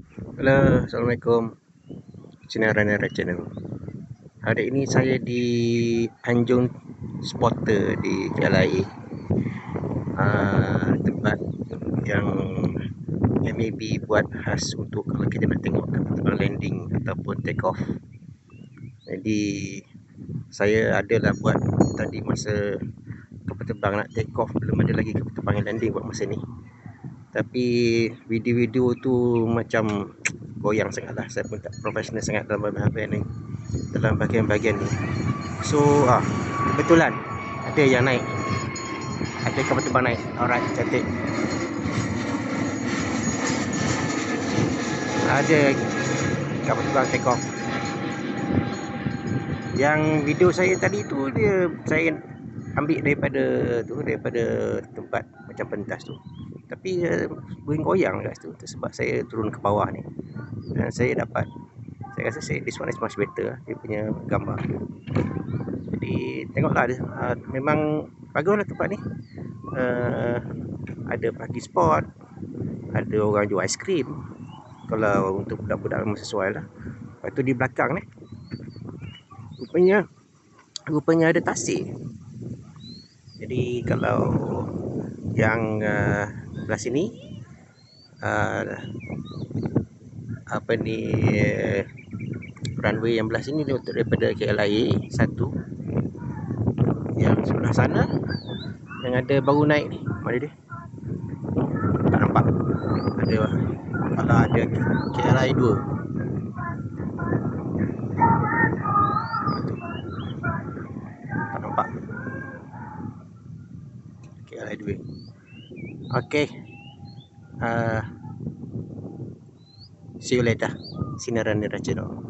Halo, Assalamualaikum. Channel Runner Channel. Hari ini saya di Anjung Spotter di KLIA. Tempat yang MAB buat khas untuk kalau kita nak tengok kapal terbang landing ataupun take off. Jadi saya adalah buat tadi masa kapal terbang nak take off, belum ada lagi kapal terbang yang landing buat masa ni. Tapi video-video tu macam goyang sangat lah. Saya pun tak profesional sangat dalam bahagian ni. So kebetulan ada yang naik, ada kapal terbang naik. Alright, cantik. Ada kapal terbang take off. Yang video saya tadi tu saya ambil daripada tempat macam pentas tu. Tapi goyang kat situ sebab saya turun ke bawah ni. Dan saya rasa this one is much better dia punya gambar. Jadi tengoklah memang baguslah tempat ni. Ada parking spot, ada orang jual aiskrim. Kalau untuk budak-budak memang sesuai lah. Lepas tu di belakang ni rupanya ada tasik. Jadi kalau yang belah sini runway yang belah sini daripada KLIA 1. Yang sebelah sana yang ada baru naik ni, mana dia? Tak nampak. Kalau ada KLIA 2. Tak nampak. KLIA 2. Okay. See you later. Sinaran ni Channel.